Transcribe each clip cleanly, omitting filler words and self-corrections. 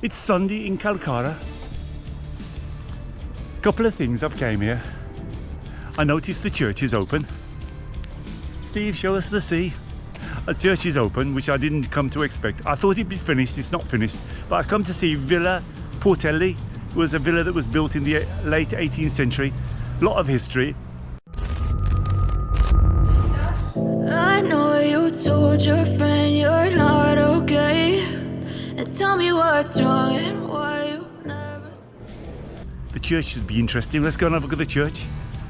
It's Sunday in Kalkara. Couple of things I've came here. I noticed the church is open. Steve, show us the sea. A church is open, which I didn't come to expect. I thought it'd be finished, it's not finished. But I come to see Villa Portelli. It was a villa that was built in the late 18th century. Lot of history. I know you told your friend you're not okay, and tell me what's wrong and why you never. The church should be interesting. Let's go and have a look at the church,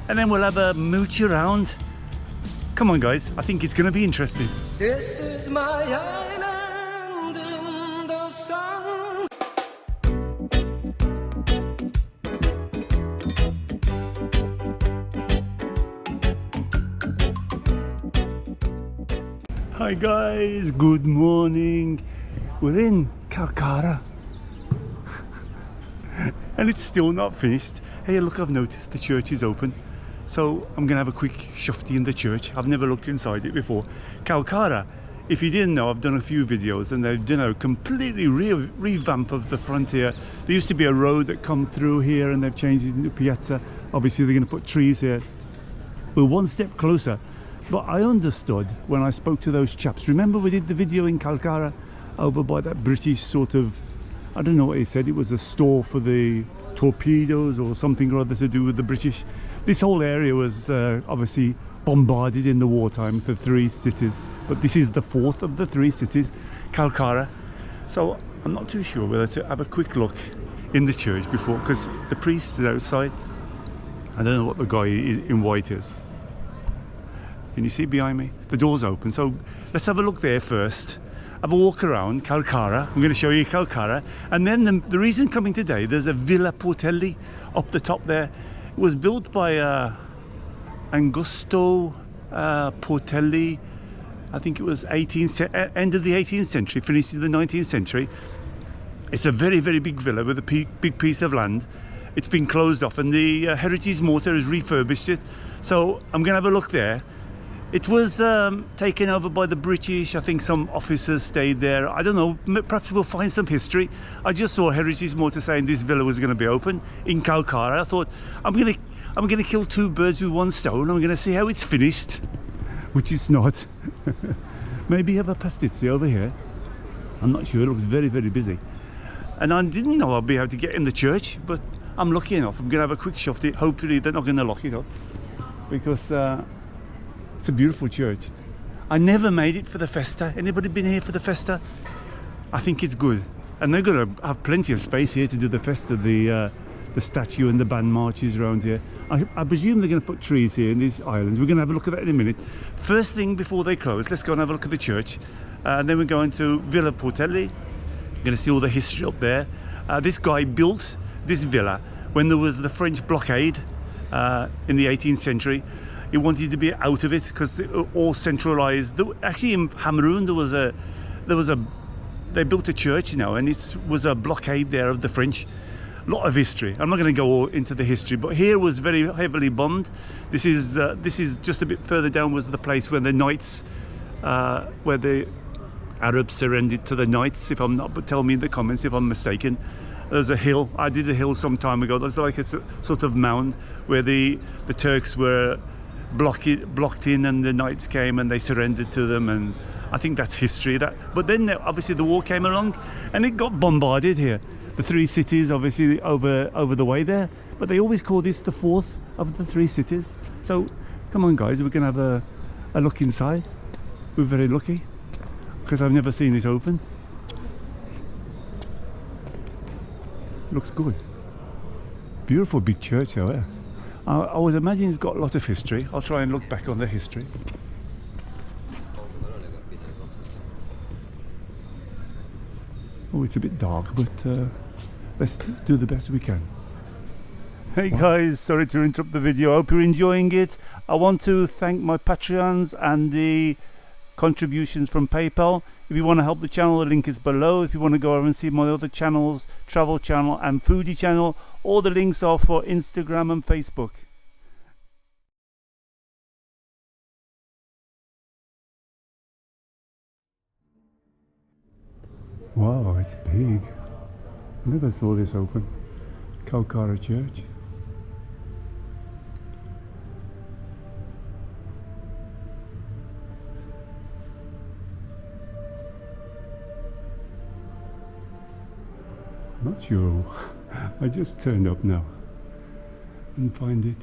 and then we'll have a mooch around. Come on guys, I think it's going to be interesting. This is my island in the sun. Hi guys, good morning. We're in Kalkara and it's still not finished. Hey, look, I've noticed the church is open, so I'm gonna have a quick shufty in the church. I've never looked inside it before. Kalkara, if you didn't know, I've done a few videos and they've done a completely revamp of the frontier. There used to be a road that come through here and they've changed it into piazza. Obviously they're gonna put trees here. We're one step closer. But I understood when I spoke to those chaps. Remember we did the video in Kalkara over by that British sort of, I don't know what he said, it was a store for the torpedoes or something or other to do with the British. This whole area was obviously bombarded in the wartime, the three cities. But this is the fourth of the three cities, Kalkara. So I'm not too sure whether to have a quick look in the church before, because the priest is outside. I don't know what the guy in white is. Can you see behind me? The door's open, so let's have a look there first. Have a walk around Kalkara. I'm going to show you Kalkara. And then the reason coming today, there's a Villa Portelli up the top there. It was built by Agostino Portelli. I think it was end of the 18th century, finished in the 19th century. It's a very, very big villa with a big piece of land. It's been closed off and the Heritage Malta has refurbished it. So I'm going to have a look there. It was taken over by the British. I think some officers stayed there. I don't know, perhaps we'll find some history. I just saw Heritage Malta saying this villa was going to be open in Kalkara. I thought, I'm going to kill two birds with one stone. I'm going to see how it's finished, which it's not. Maybe have a pasticci over here. I'm not sure, it looks very, very busy. And I didn't know I'd be able to get in the church, but I'm lucky enough. I'm going to have a quick shufty. Hopefully they're not going to lock it up, because it's a beautiful church. I never made it for the festa. Anybody been here for the festa? I think it's good. And they're going to have plenty of space here to do the festa, the statue and the band marches around here. I presume they're going to put trees here in these islands. We're going to have a look at that in a minute. First thing before they close, let's go and have a look at the church. And then we're going to Villa Portelli. We're going to see all the history up there. This guy built this villa when there was the French blockade in the 18th century. He wanted to be out of it because they were all centralized. Actually in Cameroon they built a church, you know, and it was a blockade there of the French. A lot of history. I'm not going to go all into the history, but here was very heavily bombed. This is just a bit further down was the place where the knights, where the Arabs surrendered to the knights, if I'm not, but tell me in the comments if I'm mistaken. There's a hill. I did a hill some time ago. There's like a sort of mound where the Turks were blocked in and the knights came and they surrendered to them, and I think that's history. But then obviously the war came along and it got bombarded here. The three cities obviously over the way there, but they always call this the fourth of the three cities. So come on guys, we're gonna have a look inside. We're very lucky because I've never seen it open. Looks good. Beautiful big church though, yeah. I would imagine it's got a lot of history. I'll try and look back on the history. Oh, it's a bit dark, but let's do the best we can. Hey guys, sorry to interrupt the video. I hope you're enjoying it. I want to thank my Patreons and the contributions from PayPal. If you want to help the channel, the link is below. If you want to go over and see my other channels, travel channel and foodie channel, all the links are for Instagram and Facebook. Wow, it's big. I never saw this open. Kalkara Church. Not sure. I just turned up now and find it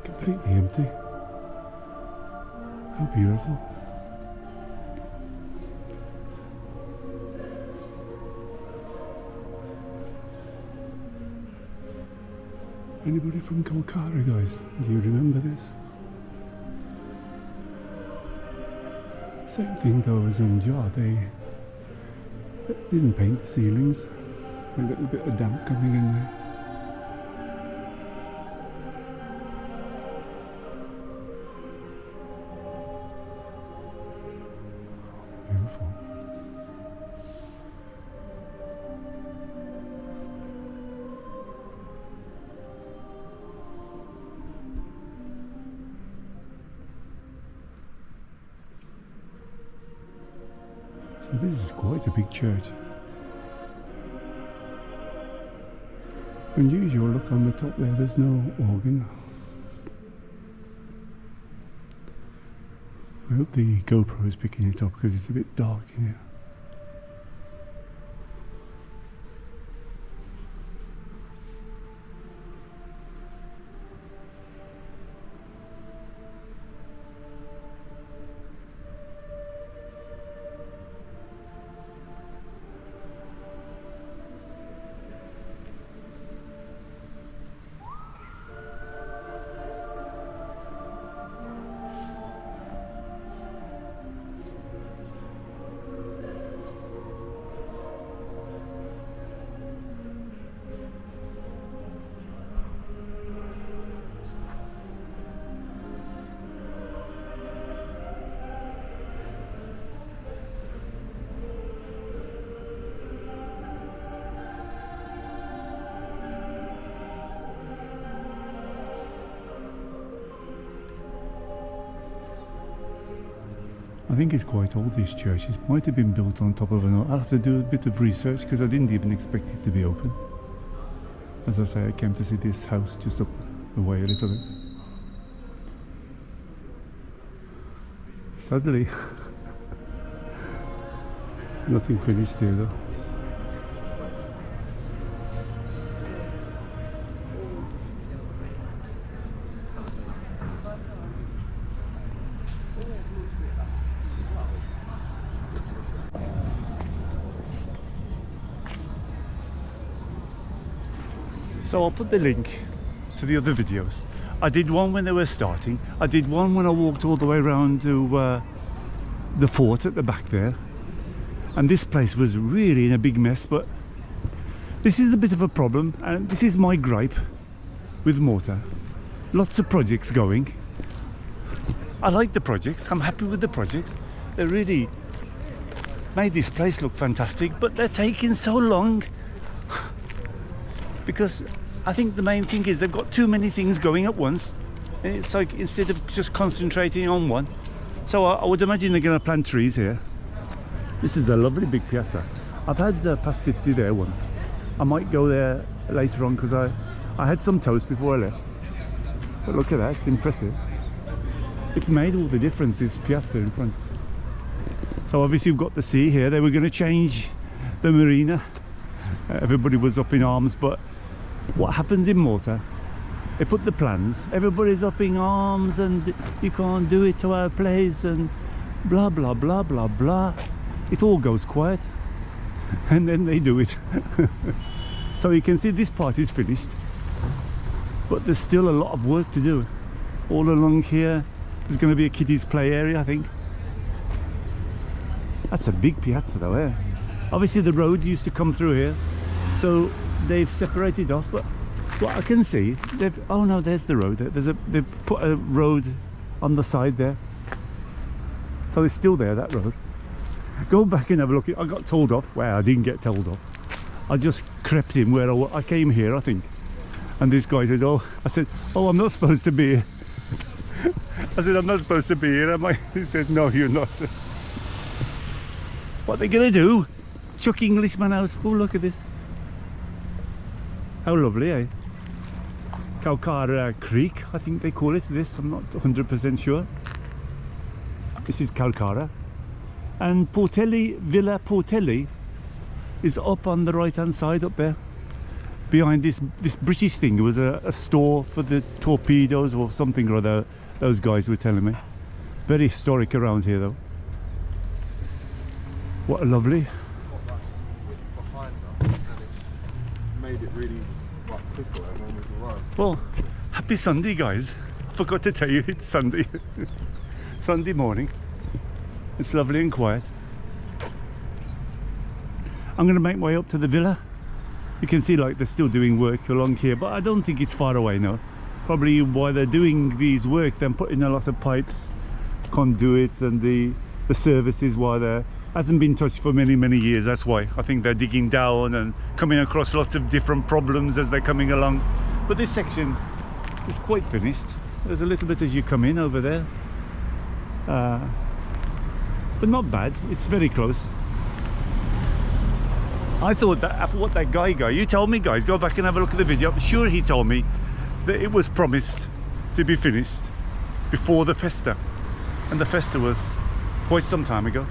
completely empty. How beautiful. Anybody from Kalkara, guys? Do you remember this? Same thing though as in Jar. They didn't paint the ceilings. A little bit of damp coming in there. Beautiful. So this is quite a big church. Unusual, look on the top there, there's no organ. I hope the GoPro is picking it up because it's a bit dark in here. I think it's quite old, this church. It might have been built on top of an... I'll have to do a bit of research because I didn't even expect it to be open. As I say, I came to see this house just up the way a little bit. Sadly, nothing finished here though. So I'll put the link to the other videos. I did one when they were starting. I did one when I walked all the way around to the fort at the back there. And this place was really in a big mess, but this is a bit of a problem, and this is my gripe with Malta. Lots of projects going. I like the projects, I'm happy with the projects. They really made this place look fantastic, but they're taking so long. Because I think the main thing is they've got too many things going at once. It's like instead of just concentrating on one. So I would imagine they're going to plant trees here. This is a lovely big piazza. I've had pastizzi there once. I might go there later on because I had some toast before I left. But look at that, it's impressive. It's made all the difference, this piazza in front. So obviously you've got the sea here. They were going to change the marina. Everybody was up in arms, but what happens in Malta, they put the plans, everybody's up in arms and you can't do it to our place and blah blah blah blah blah. It all goes quiet and then they do it. So you can see this part is finished, but there's still a lot of work to do. All along here there's going to be a kiddies play area, I think. That's a big piazza though, eh? Obviously the road used to come through here, so they've separated off, but what I can see, oh no, there's the road. They've put a road on the side there, so it's still there, that road. Go back and have a look. I got told off. Well, I didn't get told off. I just crept in where I came here, I think, and this guy said, oh, I said, oh, I'm not supposed to be here. I said, I'm not supposed to be here, am I? He said, no, you're not. What are they gonna do? Chuck Englishman out? Oh, look at this. How lovely, eh? Kalkara Creek, I think they call it this. I'm not 100% sure. This is Kalkara. And Portelli, Villa Portelli is up on the right hand side up there. Behind this British thing, it was a store for the torpedoes or something or other, those guys were telling me. Very historic around here though. What a lovely. Behind us, and it's made it really quicker and we've arrived. Well, happy Sunday guys. I forgot to tell you it's Sunday. Sunday morning. It's lovely and quiet. I'm going to make my way up to the villa. You can see like they're still doing work along here, but I don't think it's far away now. Probably while they're doing these work, they're putting a lot of pipes, conduits and the services while there hasn't been touched for many years. That's why I think they're digging down and coming across lots of different problems as they're coming along. But this section is quite finished. There's a little bit as you come in over there, but not bad. It's very close. I thought that after what that guy, you told me guys, go back and have a look at the video. I'm sure he told me that it was promised to be finished before the festa, and the festa was quite some time ago.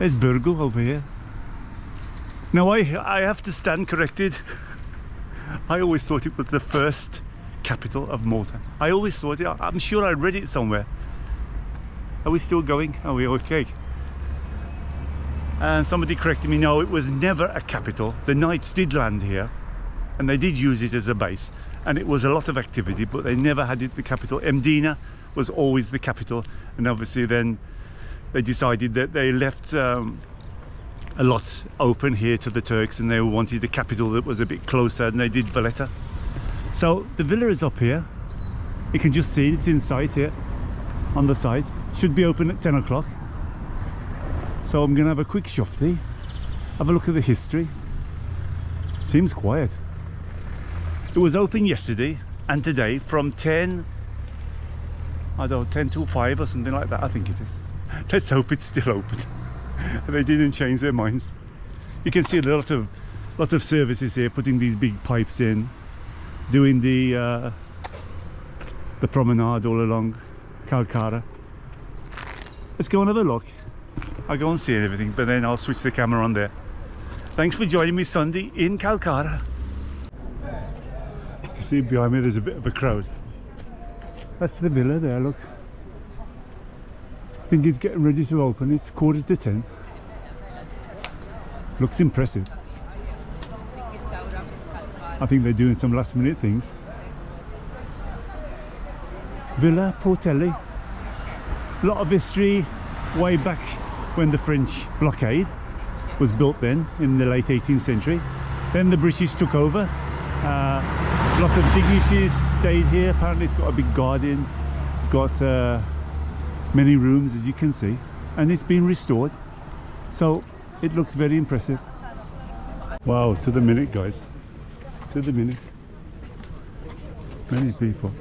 There's Burgo over here. Now I have to stand corrected. I always thought it was the first capital of Malta. I always thought it. I'm sure I read it somewhere. Are we still going? Are we okay? And somebody corrected me, no, it was never a capital. The knights did land here and they did use it as a base, and it was a lot of activity, but they never had it the capital. Mdina was always the capital, and obviously then they decided that they left a lot open here to the Turks, and they wanted a capital that was a bit closer, and they did Valletta. So the villa is up here. You can just see it's in sight here on the side. Should be open at 10 o'clock. So I'm going to have a quick shofty, have a look at the history. Seems quiet. It was open yesterday and today from 10, I don't know, 10 till 5 or something like that, I think it is. Let's hope it's still open. They didn't change their minds. You can see a lot of services here, putting these big pipes in, doing the promenade all along Kalkara. Let's go and have a look. I'll go and see everything, but then I'll switch the camera on there. Thanks for joining me Sunday in Kalkara. You can see behind me there's a bit of a crowd. That's the villa there, look. I think it's getting ready to open. It's 9:45. Looks impressive. I think they're doing some last minute things. Villa Portelli. A lot of history way back when the French blockade was built then in the late 18th century. Then the British took over. A lot of dignitaries stayed here. Apparently it's got a big garden. It's got many rooms, as you can see, and it's been restored, so it looks very impressive. Wow, to the minute guys, to the minute. Many people.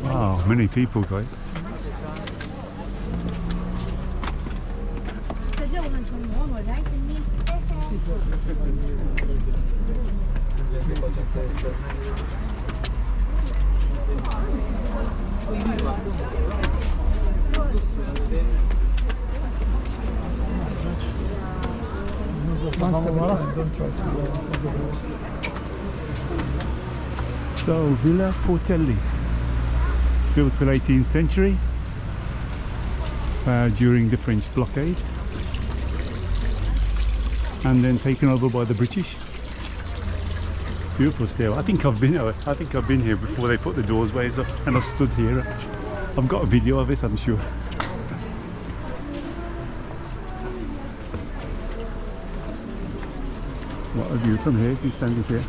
Wow, many people guys. So Villa Portelli, built in the 18th century during the French blockade, and then taken over by the British. Beautiful stairway. I think I've been here before they put the doorways up, and I stood here. I've got a video of it, I'm sure. What a view from here, if you're standing here.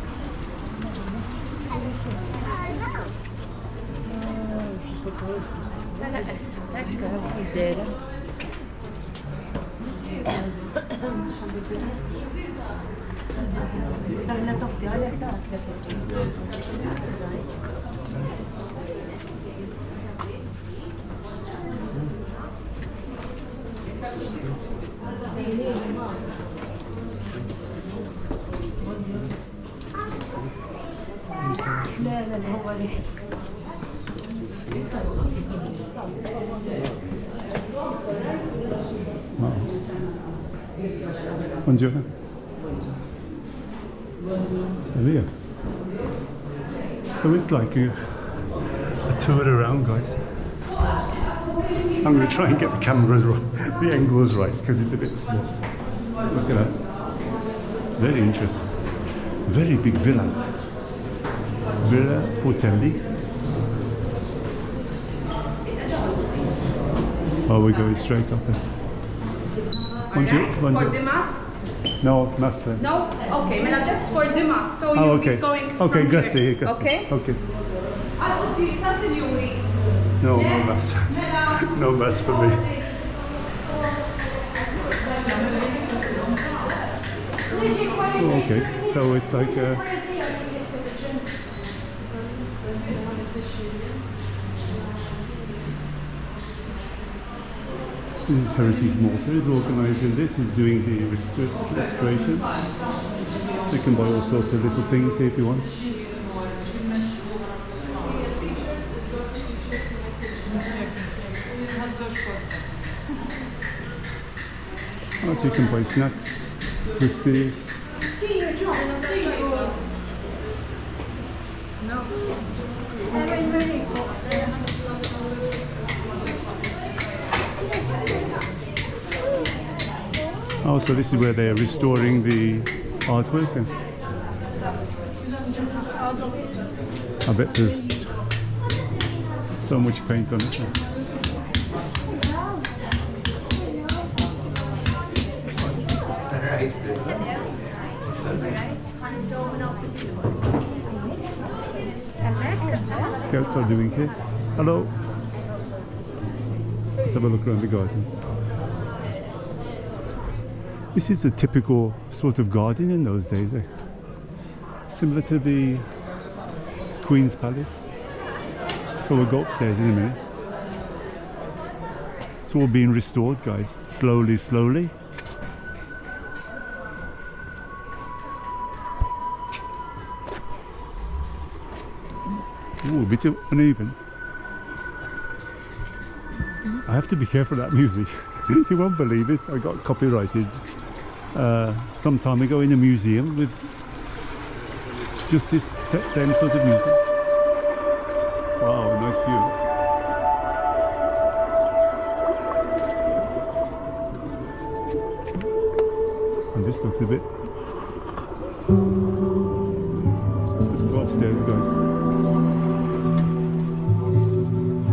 Buongiorno. So here. So it's like a tour around, guys. I'm going to try and get the camera, the angles right, because it's a bit small. Look at that. Very interesting. Very big villa. Villa Portelli. Oh, we're going straight up there. Bonjour. Bonjour. For the mass? No, master. No? Okay, that's for the mass. So Oh, you'll okay. be going Okay, from grazie, here. grazie. Okay? Okay. I would be signori. No, no mass. No mass for me. Oh, okay, so it's like this is Heritage Malta is organising this, is doing the restoration. So you can buy all sorts of little things here if you want. Oh, so you can buy snacks, twisties. Oh, so this is where they're restoring the artwork. And I bet there's so much paint on it. Scouts are doing here. Hello. Let's have a look around the garden. This is a typical sort of garden in those days, similar to the Queen's Palace. So we'll go upstairs in a minute. It's all being restored, guys, slowly, slowly. Ooh, a bit uneven. I have to be careful of that music. You won't believe it. I got copyrighted some time ago in a museum with just this same sort of music. Wow, nice view. And this looks a bit... Let's go upstairs, guys.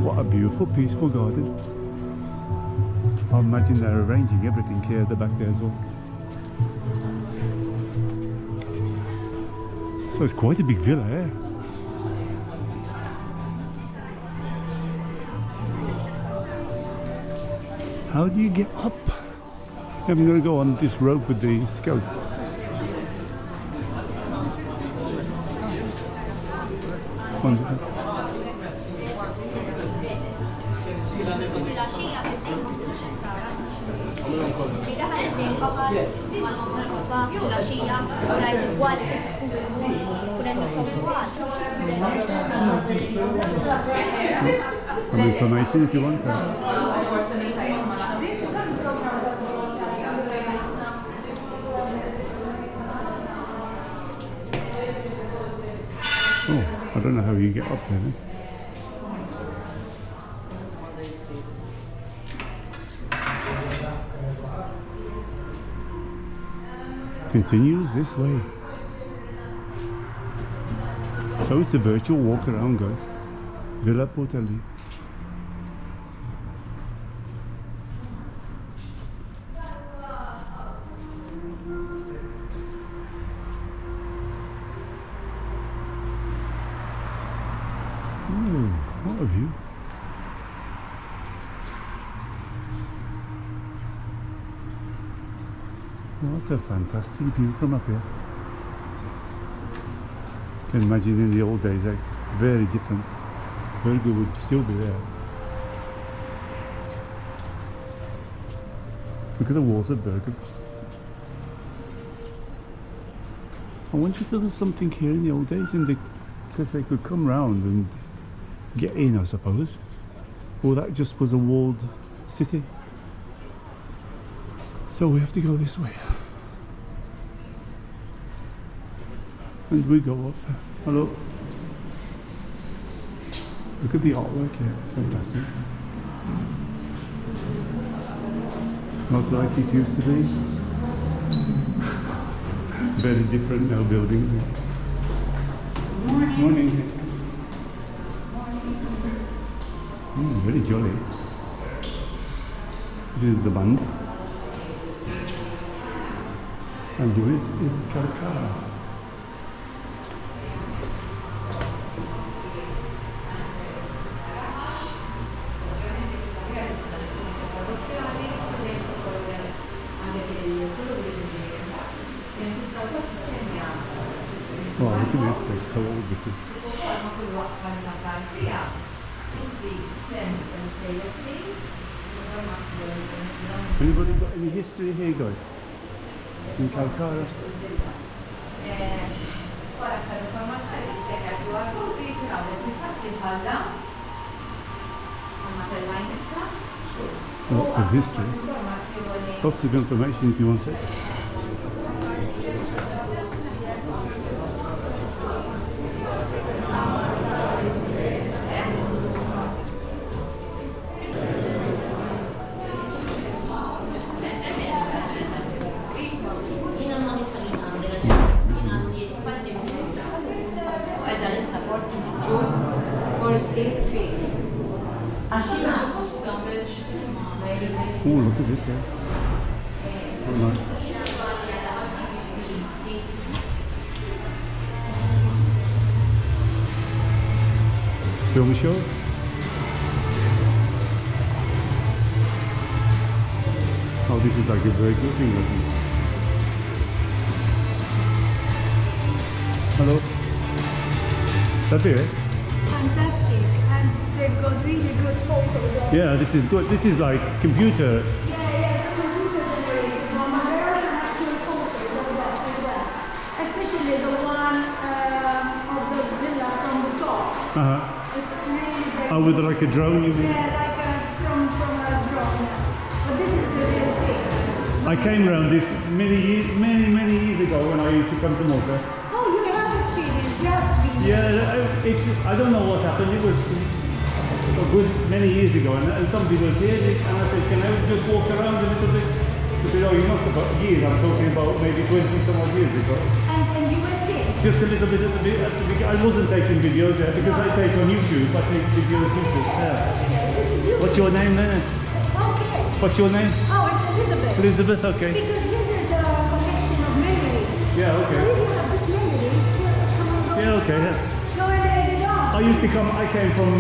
What a beautiful, peaceful garden. I imagine they're arranging everything here at the back there as well. So it's quite a big villa, eh? How do you get up? I'm going to go on this rope with the scouts. Some information if you want. Oh, I don't know how you get up there. Continues this way. So it's a virtual walk around, guys. Villa Portelli. Oh, what a view. What a fantastic view from up here. Can imagine in the old days, very different. Burger would still be there. Look at the walls of Burger. I wonder if there was something here in the old days, because they could come round and get in, I suppose. Or that just was a walled city. So we have to go this way. And we go up. Hello. Look at the artwork here, it's fantastic. Not like it used to be. Very different now buildings. Morning. Morning. Very jolly. This is the band. And do it in Kalkara. Wow, look at this, like how old this is. Anybody got any history here, guys? In Kalkara? Lots of history. Lots of information if you want it. Oh, look at this here. So nice. Film show? Oh, this is like a virtual thing, I think. Hello? Is that here? Fantastic, and they've got really good photos of Yeah, this is good. This is like computer. Yeah, the computer generated one, but there are some actual photos of that as well. Especially the one of the villa from the top. It's really very Oh, with like a drone, you mean? Yeah, like from a drone. But this is the real thing. I came around this many years ago when I used to come to Malta. Oh, you have experience, you have been. Yeah, I don't know what happened. It was a good many years ago, and somebody was here, and I said, "Can I just walk around a little bit?" He said, "Oh, you must have got years." I'm talking about maybe 20 some odd years ago. And you went in? Just a little bit at the beginning. I wasn't taking videos there because I take on YouTube. I take videos YouTube. Yeah. Okay, this is you. What's your name then? Okay. What's your name? Oh, it's Elizabeth. Elizabeth. Okay. Because here there's a collection of memories. Yeah. So Okay. if you have this memory, come on, go. Yeah. Okay. Yeah. Go and edit it on. I came from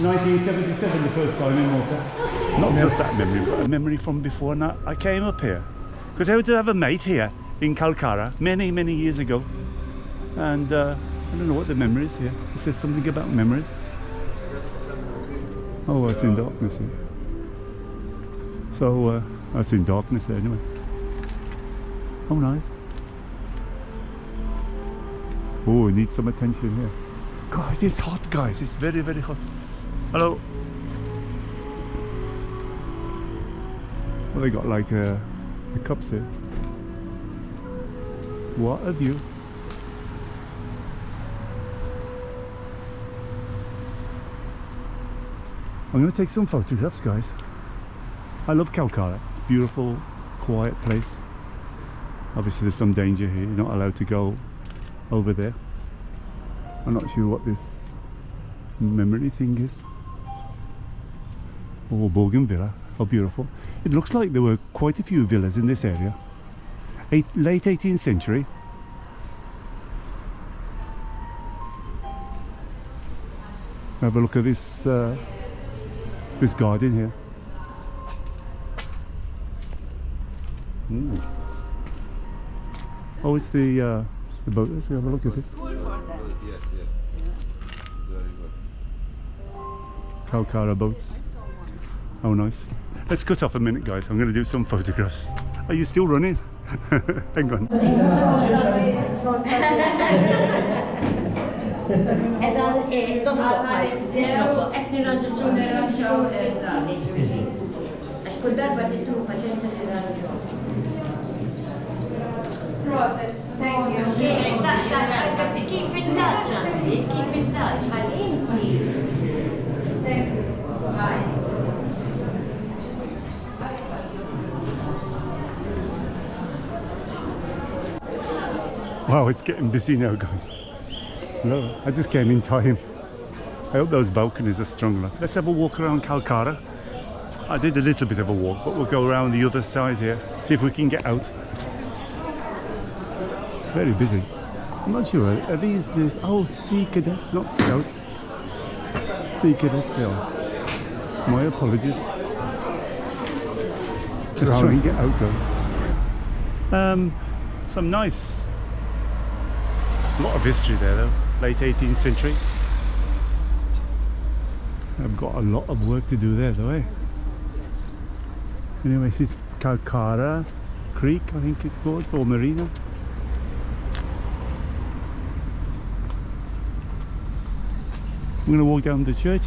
1977 the first time in Malta. Okay. Not just that memory, but a memory from before. And I came up here because I used to have a mate here in Kalkara many years ago, and I don't know what the memory is here. It says something about memories. Oh, it's in darkness here. So that's in darkness there anyway. Oh, nice. Oh, we need some attention here. God, it's hot, guys. It's very hot. Hello. Well, they got like the cups here. What a view. I'm going to take some photographs, guys. I love Kalkara. It's a beautiful, quiet place. Obviously there's some danger here. You're not allowed to go over there. I'm not sure what this memory thing is. Oh, Borgin Villa. How beautiful. It looks like there were quite a few villas in this area. Late 18th century. Have a look at this this garden here. Ooh. Oh, it's the The boat. Let's have a look at this. Yes, yes. Very good. Kalkara boats. Oh, nice. Let's cut off a minute, guys. I'm going to do some photographs. Are you still running? Hang on. Thank you. Keep in touch, Nancy. Keep in touch. Thank you. Bye. Wow, it's getting busy now, guys. No, I just came in time. I hope those balconies are strong enough. Let's have a walk around Kalkara. I did a little bit of a walk, but we'll go around the other side here, see if we can get out. Very busy. I'm not sure, are these, oh, Sea Cadets, not Scouts. Sea Cadets they are. My apologies. Let's try and get out though. Some nice, lot of history there though, late 18th century. I've got a lot of work to do there though, eh? Anyway, this is Kalkara Creek, I think it's called, or Marina. I'm going to walk down to the church,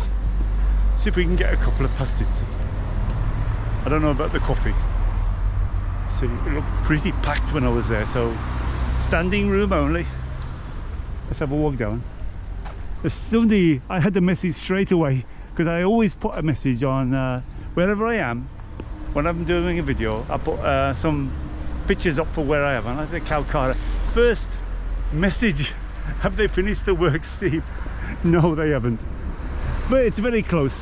see if we can get a couple of pasties. I don't know about the coffee. See, it looked pretty packed when I was there, so standing room only. Let's have a walk down. There's somebody, I had the message straight away, because I always put a message on wherever I am. When I'm doing a video, I put some pictures up for where I am, and I said Kalkara. First message, have they finished the work, Steve? No, they haven't. But it's very close.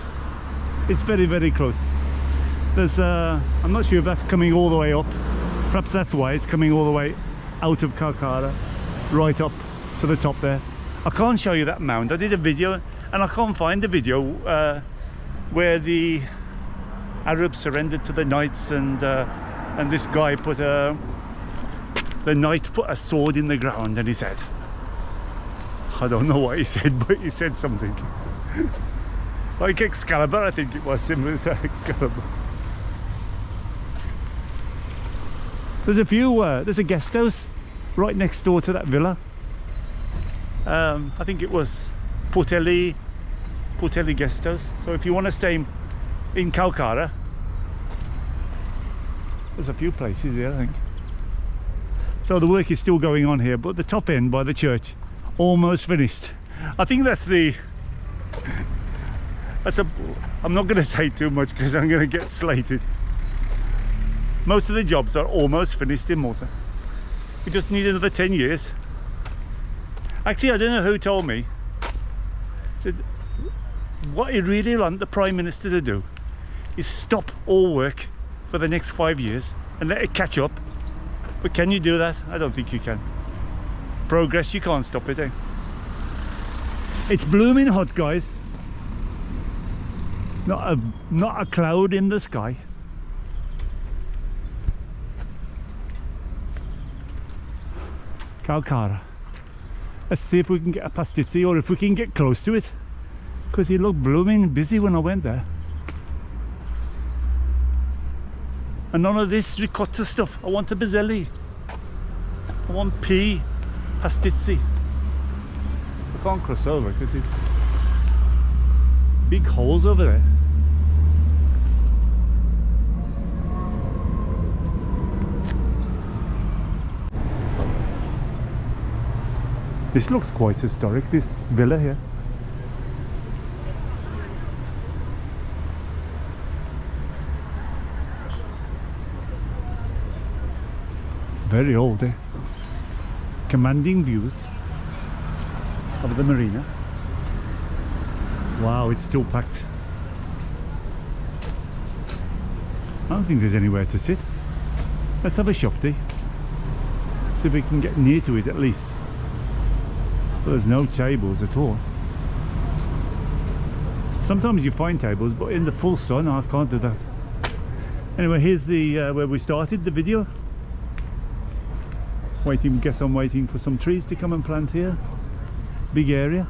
It's very, very close. There's, I'm not sure if that's coming all the way up. Perhaps that's why it's coming all the way out of Kalkara, right up to the top there. I can't show you that mound. I did a video, and I can't find the video where the Arabs surrendered to the knights, and this guy put the knight put a sword in the ground, and he said, I don't know what he said, but he said something. Like Excalibur, I think it was similar to Excalibur. There's a few, there's a guest house right next door to that villa. I think it was Portelli guest house. So if you want to stay in Kalkara, there's a few places here, I think. So the work is still going on here, but the top end by the church, almost finished. I think that's I'm not going to say too much because I'm going to get slated. Most of the jobs are almost finished in Malta. We just need another 10 years. Actually, I don't know who told me. Said, what you really want the Prime Minister to do is stop all work for the next 5 years and let it catch up. But can you do that? I don't think you can. Progress, you can't stop it, eh? It's blooming hot, guys. Not a cloud in the sky. Kalkara. Let's see if we can get a pastizzi, or if we can get close to it, because it looked blooming busy when I went there. And none of this ricotta stuff. I want a bizzelli. I want pea pastizzi. I can't cross over because it's big holes over there. This looks quite historic, this villa here. Very old, eh? Commanding views of the marina. Wow, it's still packed. I don't think there's anywhere to sit. Let's have a shofty. See if we can get near to it at least. Well, there's no tables at all. Sometimes you find tables, but in the full sun, I can't do that. Anyway, here's the where we started the video. Guess I'm waiting for some trees to come and plant here. Big area.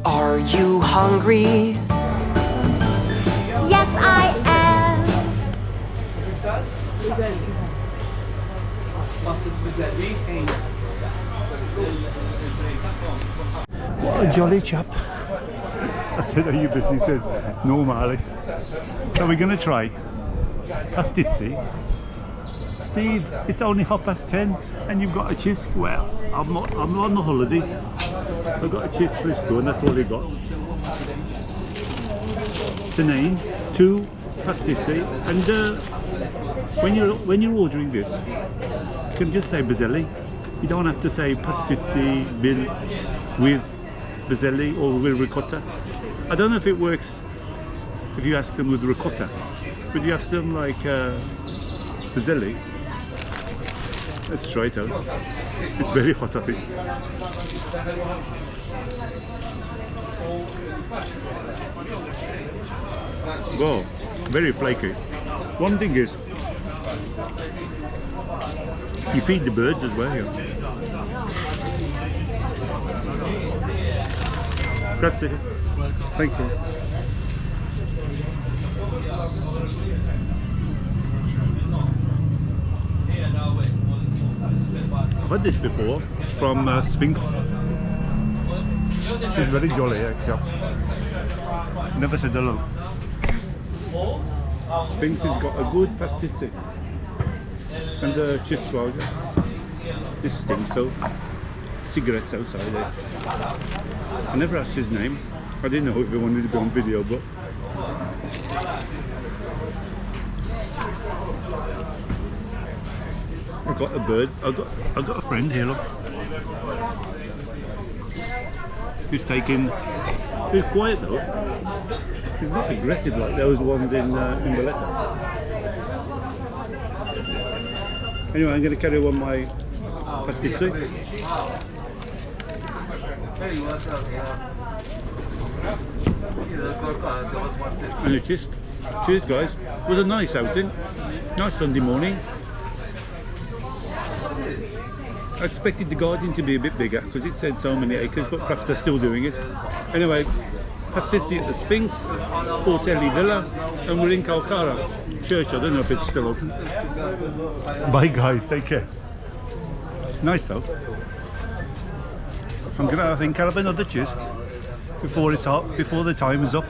Are you hungry? Yes, I am. What a jolly chap. I said, are you busy? He said, no, Marley. So we're going to try pastizzi. Steve, it's only 10:30 and you've got a chisk. Well, I'm on the holiday. I've got a chisk for school and that's all I got. The name, 2 pastizzi, and when you're ordering this, you can just say Baselli. You don't have to say pastizzi with Baselli or with ricotta. I don't know if it works if you ask them with ricotta, but you have some like Baselli. Let's try it out. It's very hot, I think. Wow, very flaky. One thing is, you feed the birds as well here. Grazie. Thank you. I've had this before from Sphinx. It's very jolly, actually. Never said hello. Sphinx has got a good pastizzi and a cheese lager. This stinks though. Cigarettes outside there. I never asked his name. I didn't know if he wanted to be on video, but I got a bird. I got a friend here. Look, he's taking. He's quiet though. He's not aggressive like those ones in Valletta. Anyway, I'm going to carry on my pastizzi. And a cheers. Cheers guys. It was a nice outing. Nice Sunday morning. I expected the garden to be a bit bigger because it said so many acres, but perhaps they're still doing it. Anyway, pastizzi at the Sphinx, Portelli Villa, and we're in Kalkara Church. I don't know if it's still open. Bye guys, take care. Nice though. I'm gonna, I think, have another chisk before it's hot, before the time is up.